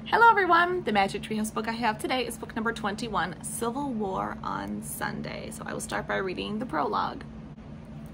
Hello everyone! The Magic Treehouse book I have today is book number 21, Civil War on Sunday. So I will start by reading the prologue.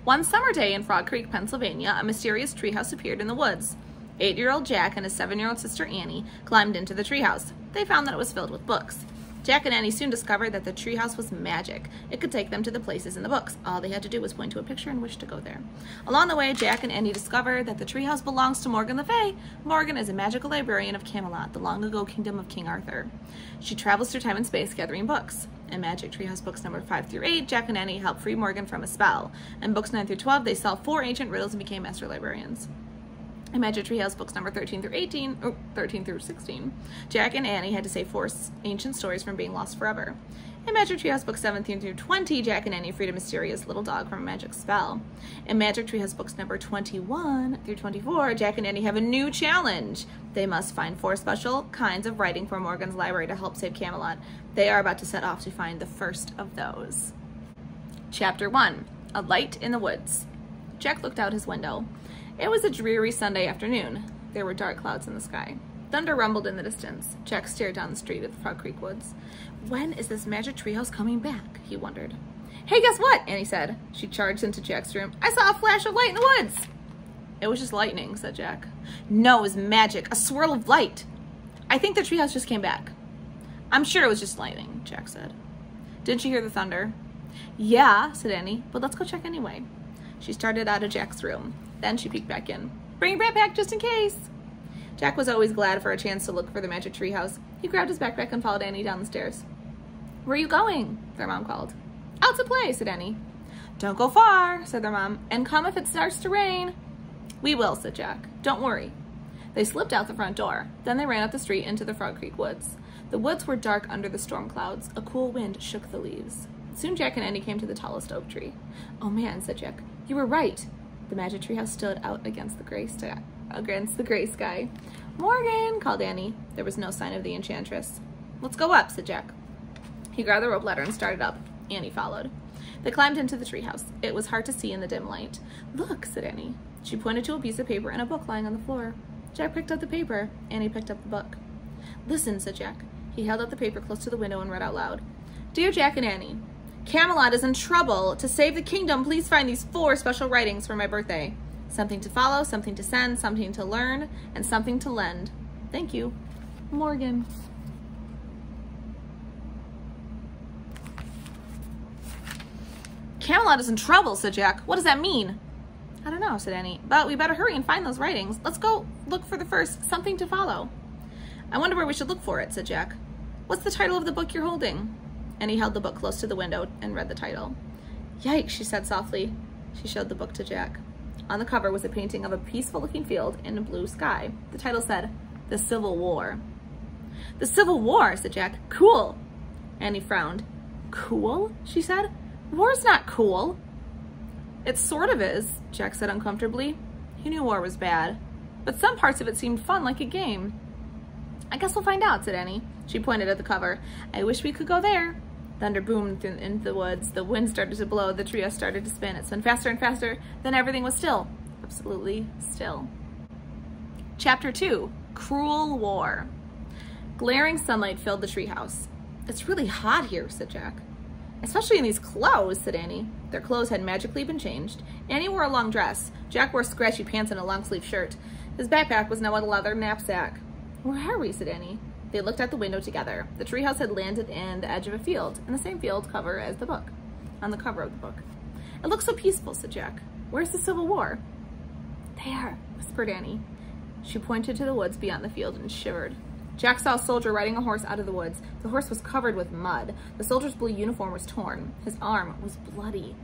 One summer day in Frog Creek, Pennsylvania, a mysterious treehouse appeared in the woods. 8-year-old Jack and his 7-year-old sister Annie climbed into the treehouse. They found that it was filled with books. Jack and Annie soon discovered that the treehouse was magic. It could take them to the places in the books. All they had to do was point to a picture and wish to go there. Along the way, Jack and Annie discovered that the treehouse belongs to Morgan Le Fay. Morgan is a magical librarian of Camelot, the long-ago kingdom of King Arthur. She travels through time and space gathering books. In Magic Treehouse books number 5 through 8, Jack and Annie help free Morgan from a spell. In books 9 through 12, they solved 4 ancient riddles and became master librarians. In Magic Treehouse books number 13 through 16, Jack and Annie had to save 4 ancient stories from being lost forever. In Magic Treehouse books 17 through 20, Jack and Annie freed a mysterious little dog from a magic spell. In Magic Treehouse books number 21 through 24, Jack and Annie have a new challenge. They must find 4 special kinds of writing from Morgan's library to help save Camelot. They are about to set off to find the first of those. Chapter 1, A Light in the Woods. Jack looked out his window. It was a dreary Sunday afternoon. There were dark clouds in the sky. Thunder rumbled in the distance. Jack stared down the street of the Frog Creek woods. When is this Magic Treehouse coming back? He wondered. Hey, guess what? Annie said. She charged into Jack's room. I saw a flash of light in the woods. It was just lightning, said Jack. No, it was magic. A swirl of light. I think the treehouse just came back. I'm sure it was just lightning, Jack said. Didn't you hear the thunder? Yeah, said Annie, but let's go check anyway. She started out of Jack's room. Then she peeked back in. Bring your backpack just in case. Jack was always glad for a chance to look for the Magic Treehouse. He grabbed his backpack and followed Annie down the stairs. Where are you going? Their mom called. Out to play, said Annie. Don't go far, said their mom, and come if it starts to rain. We will, said Jack. Don't worry. They slipped out the front door. Then they ran up the street into the Frog Creek woods. The woods were dark under the storm clouds. A cool wind shook the leaves. Soon Jack and Annie came to the tallest oak tree. Oh man, said Jack. You were right. The Magic Treehouse stood out against the gray sky. Morgan, called Annie. There was no sign of the enchantress. Let's go up, said Jack. He grabbed the rope ladder and started up. Annie followed. They climbed into the treehouse. It was hard to see in the dim light. Look, said Annie. She pointed to a piece of paper and a book lying on the floor. Jack picked up the paper. Annie picked up the book. Listen, said Jack. He held up the paper close to the window and read out loud. Dear Jack and Annie, Camelot is in trouble. To save the kingdom, please find these 4 special writings for my birthday. Something to follow, something to send, something to learn, and something to lend. Thank you, Morgan. Camelot is in trouble, said Jack. What does that mean? I don't know, said Annie, but we better hurry and find those writings. Let's go look for the first something to follow. I wonder where we should look for it, said Jack. What's the title of the book you're holding? And he held the book close to the window and read the title. Yikes, she said softly. She showed the book to Jack. On the cover was a painting of a peaceful-looking field in a blue sky. The title said, The Civil War. The Civil War, said Jack. Cool. Annie frowned. Cool? She said. War's not cool. It sort of is, Jack said uncomfortably. He knew war was bad, but some parts of it seemed fun, like a game. I guess we'll find out, said Annie. She pointed at the cover. I wish we could go there. Thunder boomed into the woods. The wind started to blow. The treehouse started to spin. It spun faster and faster. Then everything was still. Absolutely still. Chapter 2, Cruel War. Glaring sunlight filled the treehouse. It's really hot here, said Jack. Especially in these clothes, said Annie. Their clothes had magically been changed. Annie wore a long dress. Jack wore scratchy pants and a long-sleeve shirt. His backpack was now a leather knapsack. Where are we, said Annie. They looked out the window together. The treehouse had landed in the edge of a field, in the same field cover as the book, on the cover of the book. It looks so peaceful, said Jack. Where's the Civil War? There, whispered Annie. She pointed to the woods beyond the field and shivered. Jack saw a soldier riding a horse out of the woods. The horse was covered with mud. The soldier's blue uniform was torn. His arm was bloody.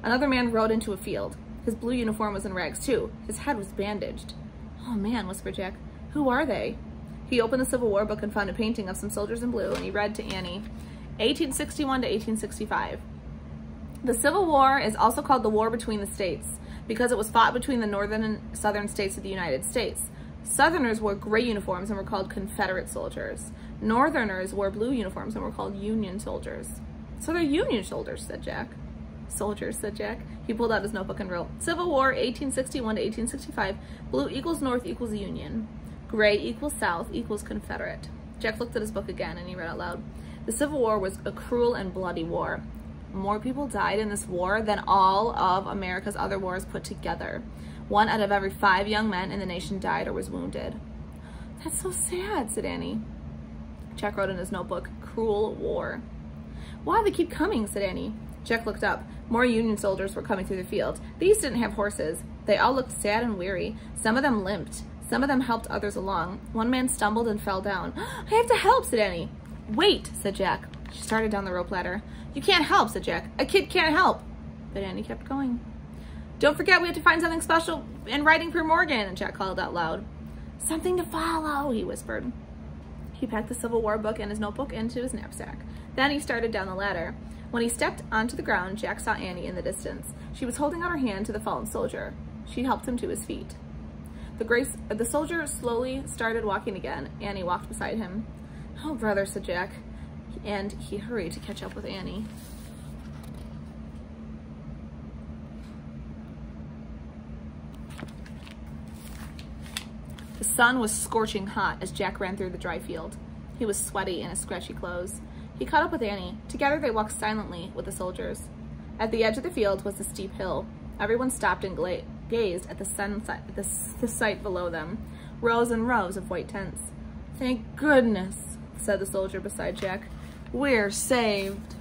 Another man rode into a field. His blue uniform was in rags too. His head was bandaged. Oh man, whispered Jack. Who are they? He opened the Civil War book and found a painting of some soldiers in blue, and he read to Annie, 1861 to 1865. The Civil War is also called the War Between the States because it was fought between the northern and southern states of the United States. Southerners wore gray uniforms and were called Confederate soldiers. Northerners wore blue uniforms and were called Union soldiers. So they're Union soldiers, said Jack. Soldiers, said Jack. He pulled out his notebook and wrote, Civil War, 1861 to 1865. Blue equals North equals Union. Gray equals South equals Confederate. Jack looked at his book again and he read out loud. The Civil War was a cruel and bloody war. More people died in this war than all of America's other wars put together. 1 out of every 5 young men in the nation died or was wounded. That's so sad, said Annie. Jack wrote in his notebook, cruel war. Why do they keep coming, said Annie. Jack looked up. More Union soldiers were coming through the field. These didn't have horses. They all looked sad and weary. Some of them limped. Some of them helped others along. One man stumbled and fell down. I have to help, said Annie. Wait, said Jack. She started down the rope ladder. You can't help, said Jack. A kid can't help. But Annie kept going. Don't forget we have to find something special in writing for Morgan, Jack called out loud. Something to follow, he whispered. He packed the Civil War book and his notebook into his knapsack. Then he started down the ladder. When he stepped onto the ground, Jack saw Annie in the distance. She was holding out her hand to the fallen soldier. She helped him to his feet. The soldier slowly started walking again. Annie walked beside him. Oh, brother, said Jack, and he hurried to catch up with Annie. The sun was scorching hot as Jack ran through the dry field. He was sweaty in his scratchy clothes. He caught up with Annie. Together they walked silently with the soldiers. At the edge of the field was a steep hill. Everyone stopped and gazed at the sight below them. Rows and rows of white tents. Thank goodness, said the soldier beside Jack. We're saved.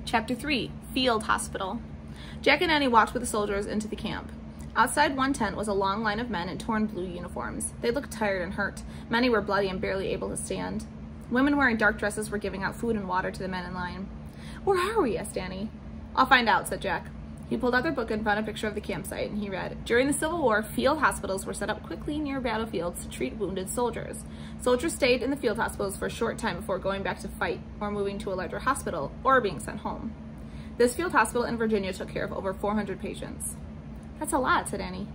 Chapter 3, Field Hospital. Jack and Annie walked with the soldiers into the camp. Outside one tent was a long line of men in torn blue uniforms. They looked tired and hurt. Many were bloody and barely able to stand. Women wearing dark dresses were giving out food and water to the men in line. Where are we? Asked Annie. I'll find out, said Jack. He pulled out their book and found a picture of the campsite, and he read, During the Civil War, field hospitals were set up quickly near battlefields to treat wounded soldiers. Soldiers stayed in the field hospitals for a short time before going back to fight, or moving to a larger hospital, or being sent home. This field hospital in Virginia took care of over 400 patients. That's a lot, said Annie.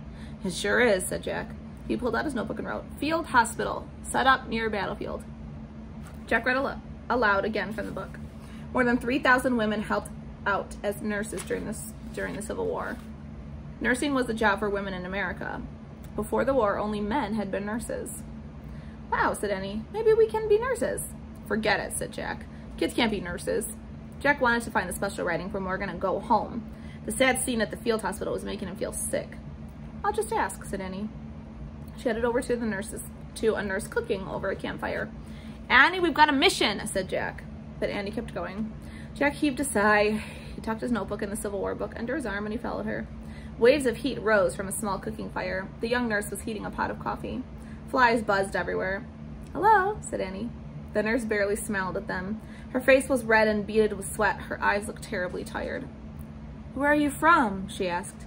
It sure is, said Jack. He pulled out his notebook and wrote, Field hospital, set up near a battlefield. Jack read aloud again from the book. More than 3,000 women helped out as nurses during the Civil War. Nursing was the job for women in America. Before the war, only men had been nurses. Wow, said Annie. Maybe we can be nurses. Forget it, said Jack. Kids can't be nurses. Jack wanted to find the special writing for Morgan and go home. The sad scene at the field hospital was making him feel sick. I'll just ask, said Annie. She headed over to a nurse cooking over a campfire. Annie, we've got a mission, said Jack. But Annie kept going. Jack heaved a sigh. He tucked his notebook and the Civil War book under his arm and he followed her. Waves of heat rose from a small cooking fire. The young nurse was heating a pot of coffee. Flies buzzed everywhere. Hello, said Annie. The nurse barely smiled at them. Her face was red and beaded with sweat. Her eyes looked terribly tired. Where are you from? She asked.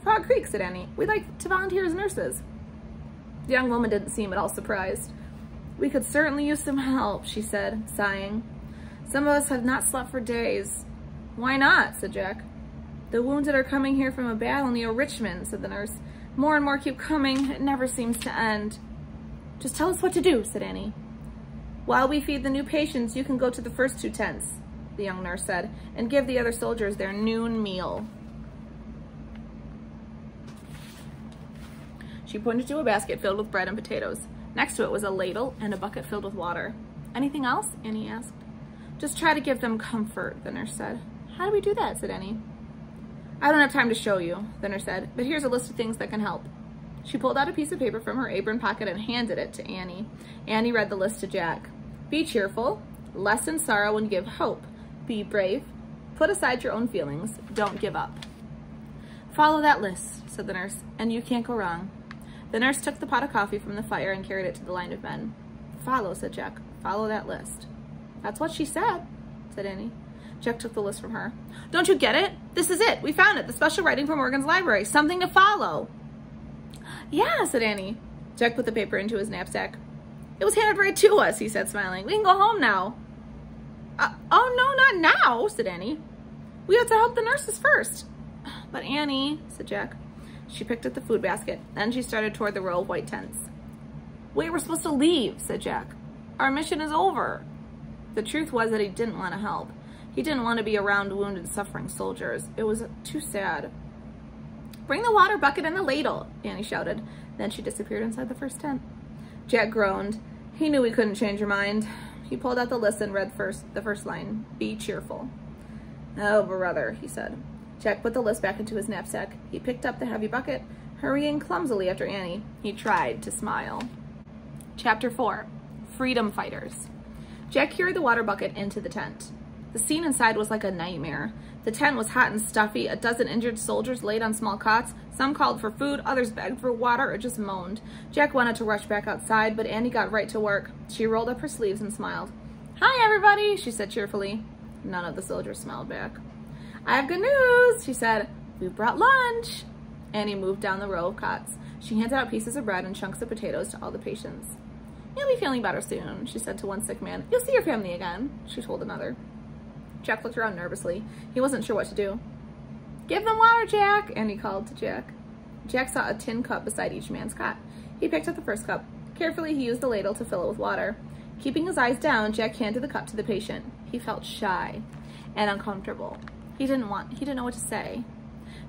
Frog Creek, said Annie. We'd like to volunteer as nurses. The young woman didn't seem at all surprised. We could certainly use some help, she said, sighing. Some of us have not slept for days. Why not? Said Jack. The wounded are coming here from a battle near Richmond, said the nurse. More and more keep coming. It never seems to end. Just tell us what to do, said Annie. While we feed the new patients, you can go to the first 2 tents, the young nurse said, and give the other soldiers their noon meal. She pointed to a basket filled with bread and potatoes. Next to it was a ladle and a bucket filled with water. Anything else? Annie asked. Just try to give them comfort, the nurse said. How do we do that? Said Annie. I don't have time to show you, the nurse said, but here's a list of things that can help. She pulled out a piece of paper from her apron pocket and handed it to Annie. Annie read the list to Jack. Be cheerful, lessen sorrow and give hope. Be brave, put aside your own feelings, don't give up. Follow that list, said the nurse, and you can't go wrong. The nurse took the pot of coffee from the fire and carried it to the line of men. Follow, said Jack. Follow that list. That's what she said, said Annie. Jack took the list from her. Don't you get it? This is it. We found it. The special writing from Morgan's library. Something to follow. Yeah, said Annie. Jack put the paper into his knapsack. It was handed right to us, he said, smiling. We can go home now. Oh, no, not now, said Annie. We have to help the nurses first. But Annie, said Jack. She picked up the food basket. Then she started toward the row of white tents. Wait, we're supposed to leave, said Jack. Our mission is over. The truth was that he didn't want to help. He didn't want to be around wounded, suffering soldiers. It was too sad. "Bring the water bucket and the ladle," Annie shouted. Then she disappeared inside the first tent. Jack groaned. He knew he couldn't change her mind. He pulled out the list and read the first line, "Be cheerful." "Oh, brother," he said. Jack put the list back into his knapsack. He picked up the heavy bucket, hurrying clumsily after Annie. He tried to smile. Chapter 4. Freedom Fighters. Jack carried the water bucket into the tent. The scene inside was like a nightmare. The tent was hot and stuffy. A dozen injured soldiers laid on small cots. Some called for food, others begged for water, or just moaned. Jack wanted to rush back outside, but Annie got right to work. She rolled up her sleeves and smiled. "Hi, everybody," she said cheerfully. None of the soldiers smiled back. "I have good news," she said. "We've brought lunch." Annie moved down the row of cots. She handed out pieces of bread and chunks of potatoes to all the patients. "You'll be feeling better soon," she said to one sick man. "You'll see your family again," she told another. Jack looked around nervously. He wasn't sure what to do. "Give them water, Jack," Annie called to Jack. Jack saw a tin cup beside each man's cot. He picked up the first cup. Carefully, he used the ladle to fill it with water. Keeping his eyes down, Jack handed the cup to the patient. He felt shy and uncomfortable. He didn't know what to say.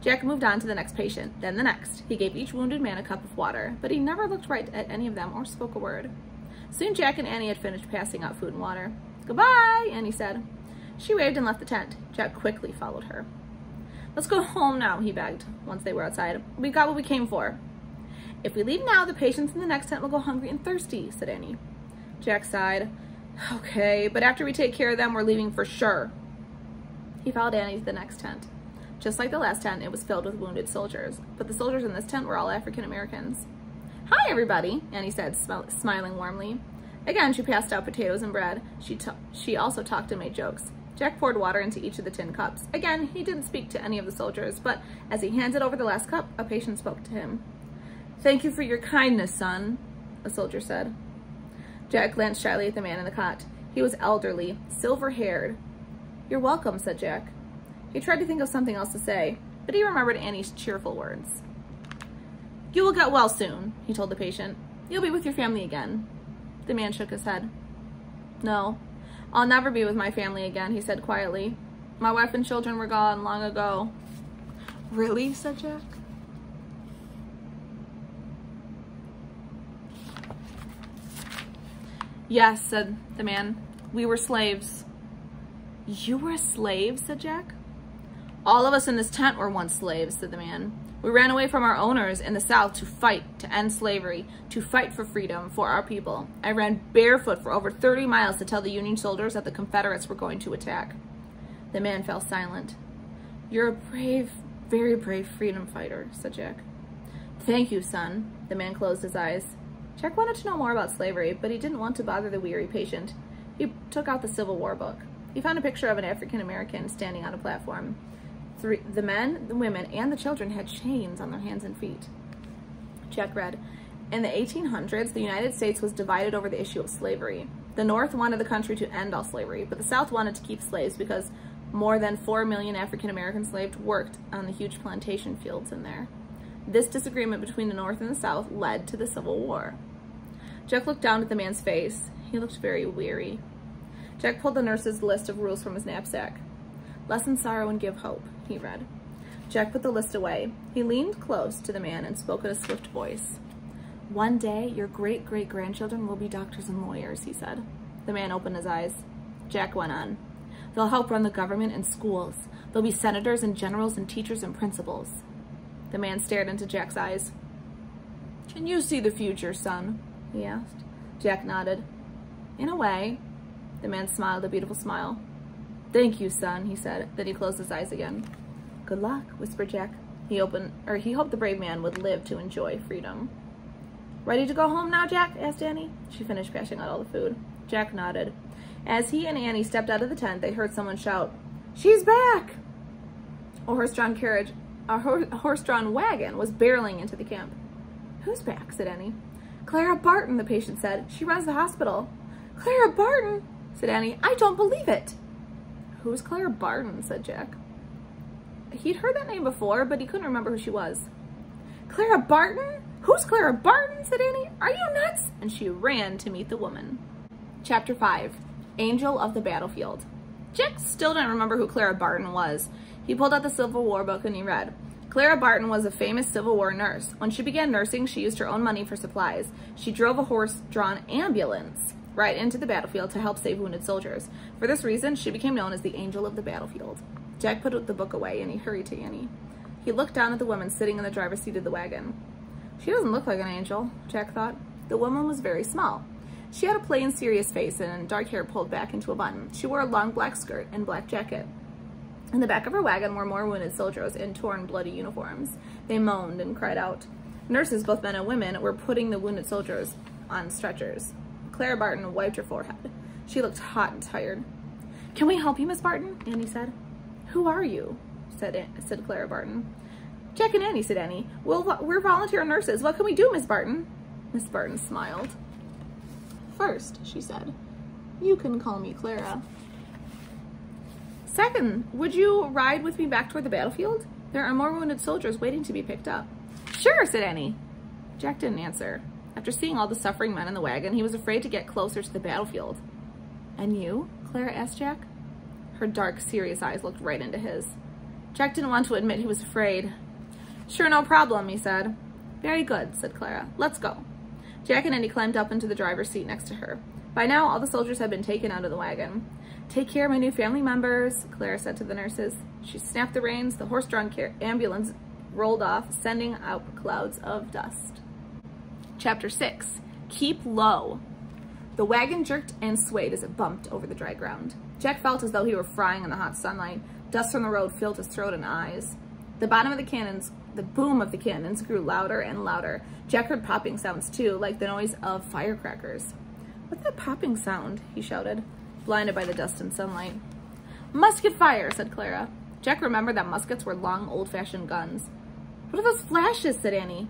Jack moved on to the next patient, then the next. He gave each wounded man a cup of water, but he never looked right at any of them or spoke a word. Soon Jack and Annie had finished passing out food and water. "Goodbye," Annie said. She waved and left the tent. Jack quickly followed her. "Let's go home now," he begged, once they were outside. "We got what we came for." "If we leave now, the patients in the next tent will go hungry and thirsty," said Annie. Jack sighed. "Okay, but after we take care of them, we're leaving for sure." He followed Annie to the next tent. Just like the last tent, it was filled with wounded soldiers, but the soldiers in this tent were all African Americans. "Hi, everybody," Annie said, smiling warmly. Again, she passed out potatoes and bread. She also talked and made jokes. Jack poured water into each of the tin cups. Again, he didn't speak to any of the soldiers, but as he handed over the last cup, a patient spoke to him. "Thank you for your kindness, son," a soldier said. Jack glanced shyly at the man in the cot. He was elderly, silver-haired. "You're welcome," said Jack. He tried to think of something else to say, but he remembered Annie's cheerful words. "You will get well soon," he told the patient. "You'll be with your family again." The man shook his head. "No, I'll never be with my family again," he said quietly. "My wife and children were gone long ago." "Really?" said Jack. "Yes," said the man. "We were slaves." "You were a slave?" said Jack. "All of us in this tent were once slaves," said the man. "We ran away from our owners in the South to fight, to end slavery, to fight for freedom for our people. I ran barefoot for over 30 miles to tell the Union soldiers that the Confederates were going to attack." The man fell silent. "You're a brave, very brave freedom fighter," said Jack. "Thank you, son." The man closed his eyes. Jack wanted to know more about slavery, but he didn't want to bother the weary patient. He took out the Civil War book. He found a picture of an African American standing on a platform. The men, the women, and the children had chains on their hands and feet. Jack read, "In the 1800s, the United States was divided over the issue of slavery. The North wanted the country to end all slavery, but the South wanted to keep slaves because more than 4 million African American slaves worked on the huge plantation fields in there. This disagreement between the North and the South led to the Civil War." Jack looked down at the man's face. He looked very weary. Jack pulled the nurse's list of rules from his knapsack. "Lessen sorrow and give hope," he read. Jack put the list away. He leaned close to the man and spoke in a swift voice. "One day, your great-great-grandchildren will be doctors and lawyers," he said. The man opened his eyes. Jack went on. "They'll help run the government and schools. They'll be senators and generals and teachers and principals." The man stared into Jack's eyes. "Can you see the future, son?" he asked. Jack nodded. "In a way." The man smiled a beautiful smile. "Thank you, son," he said. Then he closed his eyes again. "Good luck," whispered Jack. He hoped the brave man would live to enjoy freedom. "Ready to go home now, Jack?" asked Annie. She finished passing out all the food. Jack nodded. As he and Annie stepped out of the tent, they heard someone shout, "She's back!" A horse-drawn wagon was barreling into the camp. "Who's back?" said Annie. "Clara Barton," the patient said. "She runs the hospital." "Clara Barton?" said Annie. "I don't believe it." "Who's Clara Barton?" said Jack. He'd heard that name before, but he couldn't remember who she was. "Clara Barton? Who's Clara Barton?" said Annie. "Are you nuts?" And she ran to meet the woman. Chapter 5. Angel of the Battlefield. Jack still didn't remember who Clara Barton was. He pulled out the Civil War book and he read, Clara Barton was a famous Civil War nurse. When she began nursing, she used her own money for supplies. She drove a horse-drawn ambulance right into the battlefield to help save wounded soldiers. For this reason, she became known as the Angel of the Battlefield. Jack put the book away and he hurried to Annie. He looked down at the woman sitting in the driver's seat of the wagon. She doesn't look like an angel, Jack thought. The woman was very small. She had a plain, serious face and dark hair pulled back into a bun. She wore a long black skirt and black jacket. In the back of her wagon were more wounded soldiers in torn, bloody uniforms. They moaned and cried out. Nurses, both men and women, were putting the wounded soldiers on stretchers. Clara Barton wiped her forehead. She looked hot and tired. "Can we help you, Miss Barton?" Annie said. "Who are you?" said Clara Barton. "Jack and Annie," said Annie. "We're volunteer nurses. What can we do, Miss Barton?" Miss Barton smiled. "First," she said, "you can call me Clara. Second, would you ride with me back toward the battlefield? There are more wounded soldiers waiting to be picked up." "Sure," said Annie. Jack didn't answer. After seeing all the suffering men in the wagon, he was afraid to get closer to the battlefield. "And you?" Clara asked Jack. Her dark, serious eyes looked right into his. Jack didn't want to admit he was afraid. "Sure, no problem," he said. "Very good," said Clara. "Let's go." Jack and Annie climbed up into the driver's seat next to her. By now, all the soldiers had been taken out of the wagon. "Take care of my new family members," Clara said to the nurses. She snapped the reins. The horse-drawn ambulance rolled off, sending out clouds of dust. Chapter 6. Keep Low. The wagon jerked and swayed as it bumped over the dry ground. Jack felt as though he were frying in the hot sunlight. Dust from the road filled his throat and eyes. The boom of the cannons grew louder and louder. Jack heard popping sounds too, like the noise of firecrackers. "What's that popping sound?" he shouted, blinded by the dust and sunlight. "Musket fire," said Clara. Jack remembered that muskets were long, old-fashioned guns. "What are those flashes?" said Annie.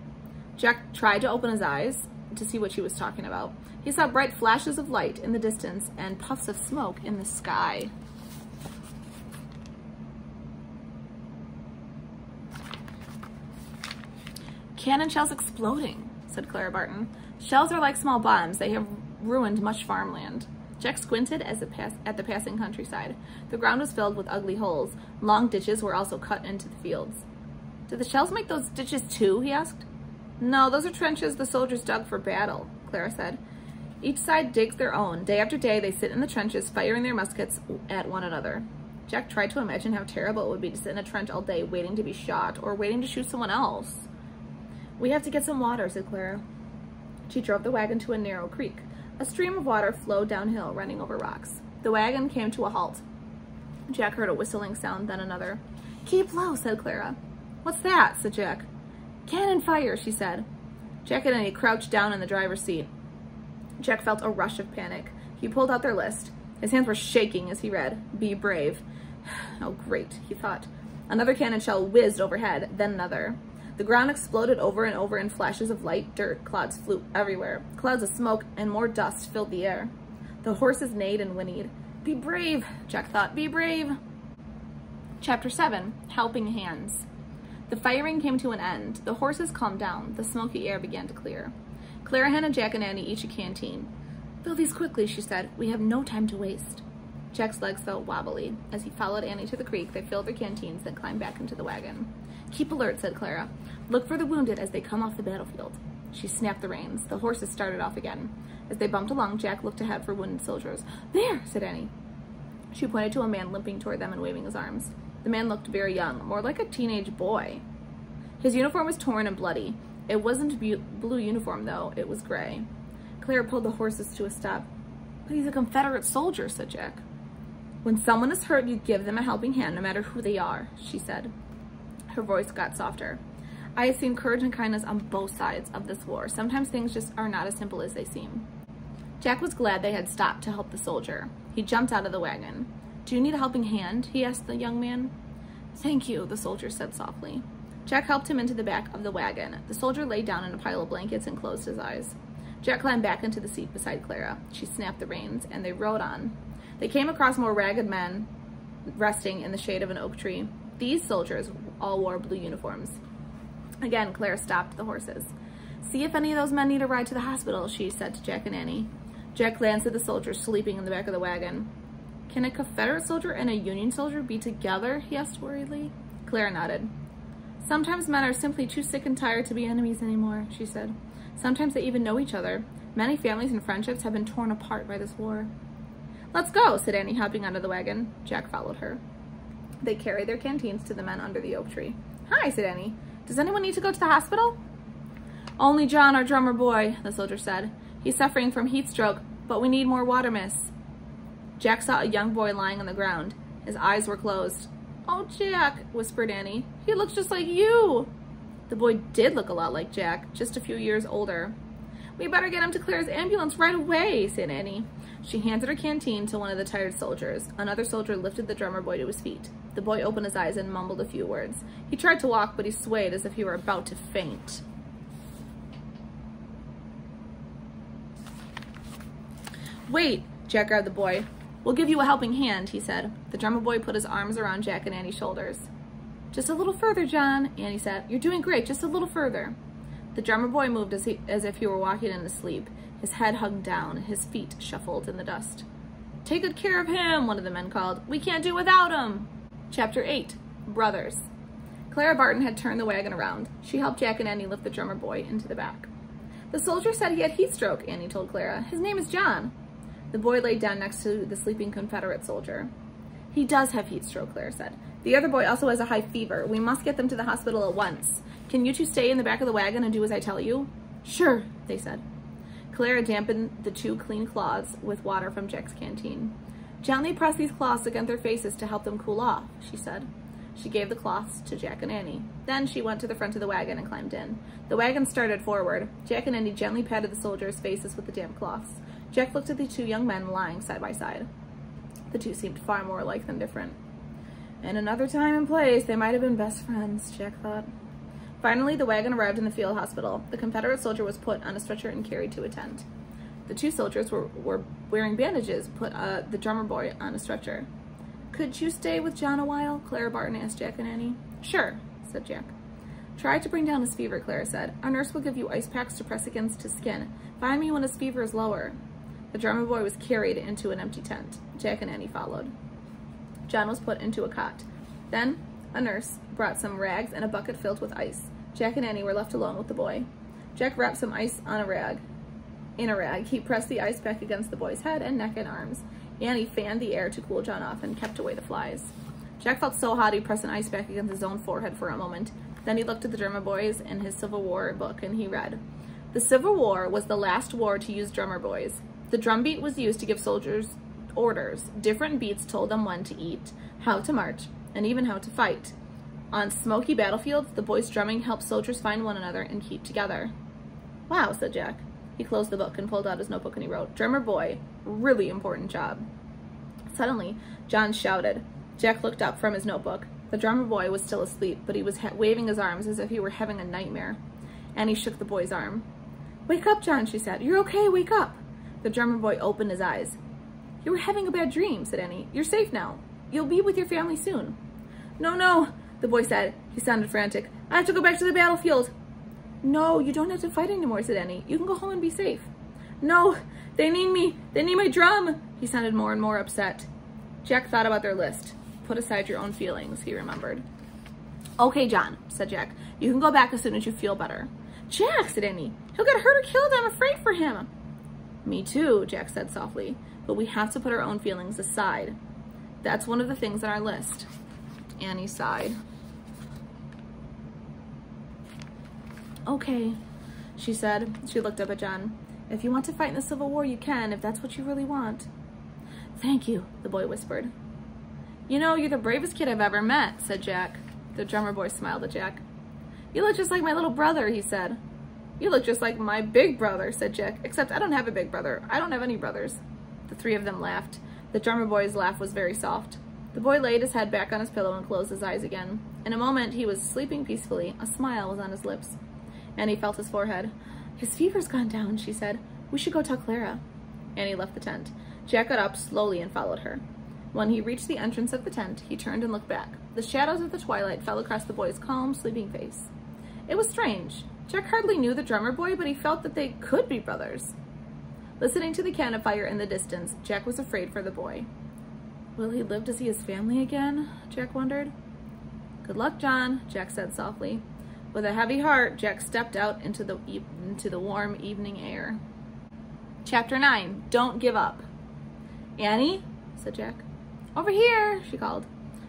Jack tried to open his eyes to see what she was talking about. He saw bright flashes of light in the distance and puffs of smoke in the sky. "Cannon shells exploding," said Clara Barton. "Shells are like small bombs. They have ruined much farmland." Jack squinted at the passing countryside. The ground was filled with ugly holes. Long ditches were also cut into the fields. "Did the shells make those ditches too?" he asked. "No, those are trenches the soldiers dug for battle," Clara said. "Each side digs their own. Day after day, they sit in the trenches, firing their muskets at one another." Jack tried to imagine how terrible it would be to sit in a trench all day waiting to be shot or waiting to shoot someone else. "We have to get some water," said Clara. She drove the wagon to a narrow creek. A stream of water flowed downhill, running over rocks. The wagon came to a halt. Jack heard a whistling sound, then another. "Keep low," said Clara. "What's that?" said Jack. "Cannon fire," she said. Jack and Annie crouched down in the driver's seat. Jack felt a rush of panic. He pulled out their list. His hands were shaking as he read, "Be brave." "Oh, great," he thought. Another cannon shell whizzed overhead, then another. The ground exploded over and over in flashes of light. Dirt clouds flew everywhere. Clouds of smoke and more dust filled the air. The horses neighed and whinnied. "Be brave," Jack thought. "Be brave." Chapter 7. Helping Hands. The firing came to an end. The horses calmed down. The smoky air began to clear. Clara handed Jack and Annie each a canteen. "Fill these quickly," she said. "We have no time to waste." Jack's legs felt wobbly. As he followed Annie to the creek, they filled their canteens, then climbed back into the wagon. "Keep alert," said Clara. "Look for the wounded as they come off the battlefield." She snapped the reins. The horses started off again. As they bumped along, Jack looked ahead for wounded soldiers. "There," said Annie. She pointed to a man limping toward them and waving his arms. The man looked very young, more like a teenage boy. His uniform was torn and bloody. It wasn't blue uniform, though. It was gray. Clara pulled the horses to a stop. "But he's a Confederate soldier," said Jack. "When someone is hurt, you give them a helping hand, no matter who they are," she said. Her voice got softer. "I have seen courage and kindness on both sides of this war. Sometimes things just are not as simple as they seem." Jack was glad they had stopped to help the soldier. He jumped out of the wagon. "Do you need a helping hand?" he asked the young man. "Thank you," the soldier said softly. Jack helped him into the back of the wagon. The soldier lay down in a pile of blankets and closed his eyes. Jack climbed back into the seat beside Clara. She snapped the reins, and they rode on. They came across more ragged men resting in the shade of an oak tree. These soldiers all wore blue uniforms. Again, Clara stopped the horses. "See if any of those men need a ride to the hospital," she said to Jack and Annie. Jack glanced at the soldiers sleeping in the back of the wagon. "Can a Confederate soldier and a Union soldier be together?" he asked worriedly. Clara nodded. Sometimes men are simply too sick and tired to be enemies anymore, she said. Sometimes they even know each other. Many families and friendships have been torn apart by this war. Let's go, said Annie, hopping onto the wagon. Jack followed her. They carried their canteens to the men under the oak tree. Hi, said Annie. Does anyone need to go to the hospital? Only John, our drummer boy, the soldier said. He's suffering from heat stroke, but we need more water, miss. Jack saw a young boy lying on the ground. His eyes were closed. Oh, Jack, whispered Annie. He looks just like you. The boy did look a lot like Jack, just a few years older. We better get him to Clara's ambulance right away, said Annie. She handed her canteen to one of the tired soldiers. Another soldier lifted the drummer boy to his feet. The boy opened his eyes and mumbled a few words. He tried to walk, but he swayed as if he were about to faint. Wait, Jack grabbed the boy. We'll give you a helping hand, he said. The drummer boy put his arms around Jack and Annie's shoulders. Just a little further, John, Annie said. You're doing great, just a little further. The drummer boy moved as if he were walking in his sleep. His head hung down, his feet shuffled in the dust. Take good care of him, one of the men called. We can't do without him. Chapter 8, Brothers. Clara Barton had turned the wagon around. She helped Jack and Annie lift the drummer boy into the back. The soldier said he had heat stroke, Annie told Clara. His name is John. The boy laid down next to the sleeping Confederate soldier. He does have heat stroke, Clara said. The other boy also has a high fever. We must get them to the hospital at once. Can you two stay in the back of the wagon and do as I tell you? Sure, they said. Clara dampened the 2 clean cloths with water from Jack's canteen. Gently press these cloths against their faces to help them cool off, she said. She gave the cloths to Jack and Annie. Then she went to the front of the wagon and climbed in. The wagon started forward. Jack and Annie gently patted the soldiers' faces with the damp cloths. Jack looked at the 2 young men lying side by side. The 2 seemed far more alike than different. In another time and place, they might have been best friends, Jack thought. Finally, the wagon arrived in the field hospital. The Confederate soldier was put on a stretcher and carried to a tent. The 2 soldiers were wearing bandages, put the drummer boy on a stretcher. Could you stay with John a while? Clara Barton asked Jack and Annie. Sure, said Jack. Try to bring down his fever, Clara said. Our nurse will give you ice packs to press against his skin. Find me when his fever is lower. The drummer boy was carried into an empty tent. Jack and Annie followed. John was put into a cot. Then a nurse brought some rags and a bucket filled with ice. Jack and Annie were left alone with the boy. Jack wrapped some ice on a rag. In a rag, he pressed the ice pack against the boy's head and neck and arms. Annie fanned the air to cool John off and kept away the flies. Jack felt so hot he pressed an ice pack against his own forehead for a moment. Then he looked at the drummer boys in his Civil War book and he read, "The Civil War was the last war to use drummer boys. The drum beat was used to give soldiers orders. Different beats told them when to eat, how to march, and even how to fight. On smoky battlefields, the boys' drumming helped soldiers find one another and keep together." Wow, said Jack. He closed the book and pulled out his notebook and he wrote, "Drummer boy, really important job." Suddenly, John shouted. Jack looked up from his notebook. The drummer boy was still asleep, but he was waving his arms as if he were having a nightmare. Annie shook the boy's arm. "Wake up, John," she said. "You're okay, wake up." The drummer boy opened his eyes. "You were having a bad dream," said Annie. "You're safe now. You'll be with your family soon." "No, no," the boy said. He sounded frantic. "I have to go back to the battlefield." "No, you don't have to fight anymore," said Annie. "You can go home and be safe." "No, they need me. They need my drum." He sounded more and more upset. Jack thought about their list. "Put aside your own feelings," he remembered. "Okay, John," said Jack. "You can go back as soon as you feel better." "Jack," said Annie. "He'll get hurt or killed. I'm afraid for him." "Me too," Jack said softly. "But we have to put our own feelings aside. That's one of the things on our list." Annie sighed. "Okay," she said. She looked up at John. "If you want to fight in the Civil War, you can, if that's what you really want." "Thank you," the boy whispered. "You know, you're the bravest kid I've ever met," said Jack. The drummer boy smiled at Jack. "You look just like my little brother," he said. "You look just like my big brother," said Jack, "except I don't have a big brother. I don't have any brothers." The 3 of them laughed. The drummer boy's laugh was very soft. The boy laid his head back on his pillow and closed his eyes again. In a moment, he was sleeping peacefully. A smile was on his lips. Annie felt his forehead. "His fever's gone down," she said. "We should go tell Clara." Annie left the tent. Jack got up slowly and followed her. When he reached the entrance of the tent, he turned and looked back. The shadows of the twilight fell across the boy's calm, sleeping face. It was strange. Jack hardly knew the drummer boy, but he felt that they could be brothers. Listening to the campfire in the distance, Jack was afraid for the boy. Will he live to see his family again? Jack wondered. Good luck, John, Jack said softly. With a heavy heart, Jack stepped out into the warm evening air. Chapter 9, Don't Give Up. Annie, said Jack. Over here, she called.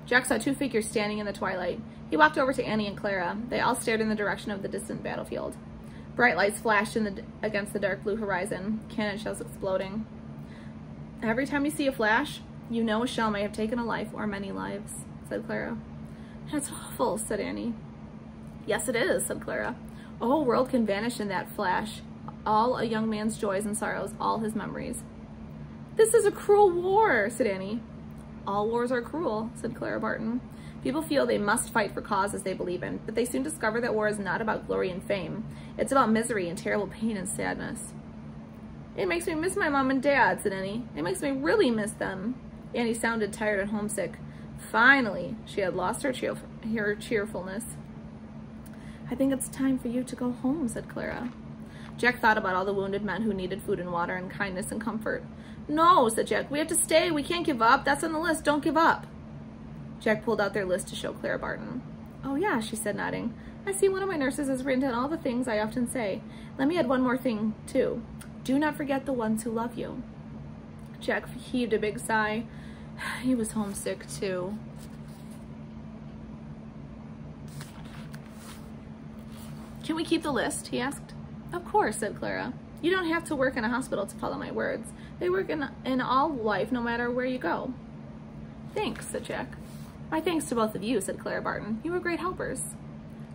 Jack saw two figures standing in the twilight. He walked over to Annie and Clara. They all stared in the direction of the distant battlefield. Bright lights flashed against the dark blue horizon, cannon shells exploding. Every time you see a flash, you know a shell may have taken a life or many lives, said Clara. That's awful, said Annie. Yes, it is, said Clara. A whole world can vanish in that flash. All a young man's joys and sorrows, all his memories. This is a cruel war, said Annie. All wars are cruel, said Clara Barton. People feel they must fight for causes they believe in, but they soon discover that war is not about glory and fame. It's about misery and terrible pain and sadness. It makes me miss my mom and dad, said Annie. It makes me really miss them. Annie sounded tired and homesick. Finally, she had lost her cheerfulness. I think it's time for you to go home, said Clara. Jack thought about all the wounded men who needed food and water and kindness and comfort. No, said Jack. We have to stay. We can't give up. That's on the list. Don't give up. Jack pulled out their list to show Clara Barton. Oh, yeah, she said, nodding. I see one of my nurses has written down all the things I often say. Let me add one more thing, too. Do not forget the ones who love you. Jack heaved a big sigh. He was homesick, too. Can we keep the list? He asked. Of course, said Clara. You don't have to work in a hospital to follow my words. They work in all life, no matter where you go. Thanks, said Jack. My thanks to both of you, said Clara Barton. You were great helpers.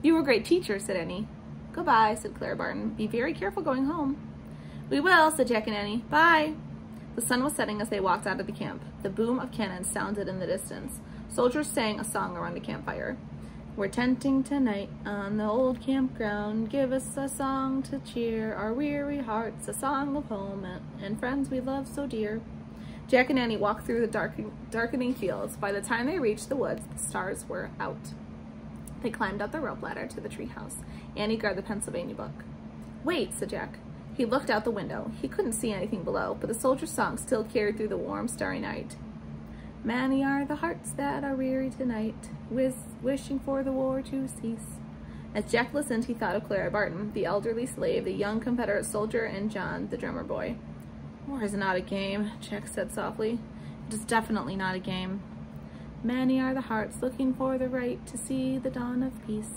You were great teachers, said Annie. Goodbye, said Clara Barton. Be very careful going home. We will, said Jack and Annie. Bye. The sun was setting as they walked out of the camp. The boom of cannon sounded in the distance. Soldiers sang a song around a campfire. We're tenting tonight on the old campground. Give us a song to cheer our weary hearts, a song of home and friends we love so dear. Jack and Annie walked through the darkening fields. By the time they reached the woods, the stars were out. They climbed up the rope ladder to the treehouse. Annie grabbed the Pennsylvania book. Wait, said Jack. He looked out the window. He couldn't see anything below, but the soldier's song still carried through the warm, starry night. Many are the hearts that are weary tonight, wishing for the war to cease. As Jack listened, he thought of Clara Barton, the elderly slave, the young Confederate soldier, and John, the drummer boy. War is not a game, Jack said softly. It is definitely not a game. Many are the hearts looking for the right to see the dawn of peace.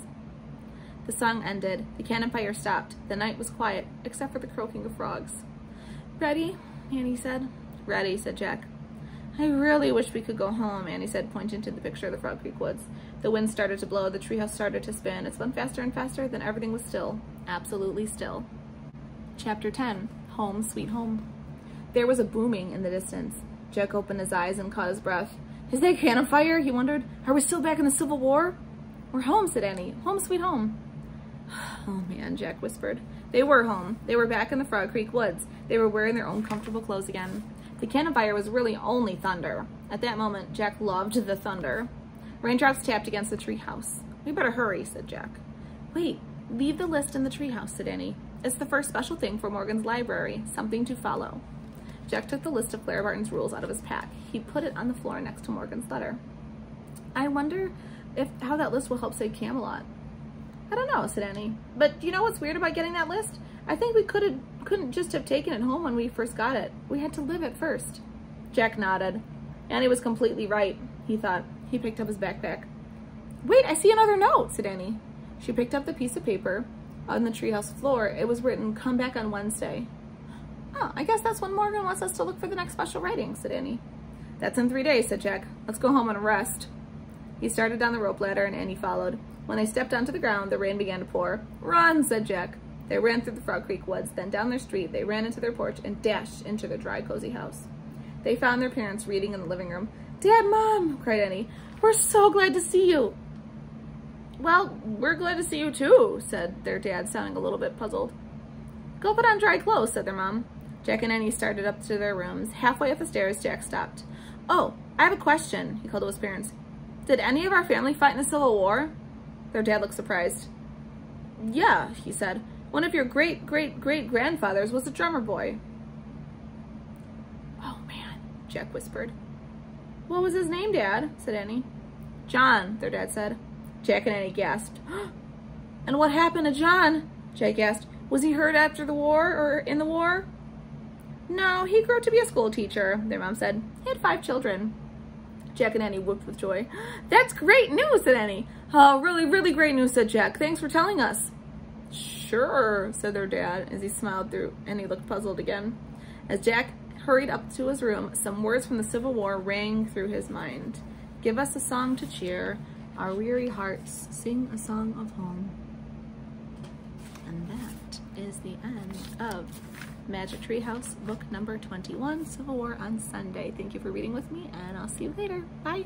The song ended. The cannon fire stopped. The night was quiet, except for the croaking of frogs. Ready? Annie said. Ready, said Jack. I really wish we could go home, Annie said, pointing to the picture of the Frog Creek woods. The wind started to blow. The treehouse started to spin. It spun faster and faster. Then everything was still. Absolutely still. Chapter 10. Home, Sweet Home. There was a booming in the distance. Jack opened his eyes and caught his breath. Is that cannon fire? He wondered. Are we still back in the Civil War? We're home, said Annie. Home, sweet home. Oh, man, Jack whispered. They were home. They were back in the Frog Creek woods. They were wearing their own comfortable clothes again. The cannon fire was really only thunder. At that moment, Jack loved the thunder. Raindrops tapped against the treehouse. We better hurry, said Jack. Wait, leave the list in the treehouse, said Annie. It's the first special thing for Morgan's library, something to follow. Jack took the list of Clara Barton's rules out of his pack. He put it on the floor next to Morgan's letter. I wonder how that list will help save Camelot. I don't know, said Annie. But you know what's weird about getting that list? I think we couldn't just have taken it home when we first got it. We had to live it first. Jack nodded. Annie was completely right, he thought. He picked up his backpack. Wait, I see another note, said Annie. She picked up the piece of paper on the treehouse floor. It was written, come back on Wednesday. Oh, I guess that's when Morgan wants us to look for the next special writing, said Annie. That's in 3 days, said Jack. Let's go home and rest. He started down the rope ladder and Annie followed. When they stepped onto the ground, the rain began to pour. Run, said Jack. They ran through the Frog Creek woods, then down their street. They ran into their porch and dashed into their dry, cozy house. They found their parents reading in the living room. Dad, Mom, cried Annie. We're so glad to see you. Well, we're glad to see you too, said their dad, sounding a little bit puzzled. Go put on dry clothes, said their mom. Jack and Annie started up to their rooms. Halfway up the stairs, Jack stopped. Oh, I have a question, he called to his parents. Did any of our family fight in the Civil War? Their dad looked surprised. Yeah, he said. One of your great-great-great-grandfathers was a drummer boy. Oh, man, Jack whispered. What was his name, Dad? Said Annie. John, their dad said. Jack and Annie gasped. And what happened to John? Jack asked. Was he hurt after the war or in the war? No, he grew up to be a school teacher, their mom said. He had 5 children. Jack and Annie whooped with joy. That's great news, said Annie. Oh, really, really great news, said Jack. Thanks for telling us. Sure, said their dad as he smiled through, and he looked puzzled again. As Jack hurried up to his room, some words from the Civil War rang through his mind. Give us a song to cheer our weary hearts, sing a song of home. And that is the end of Magic Tree House, book number 21, Civil War on Sunday. Thank you for reading with me, and I'll see you later. Bye.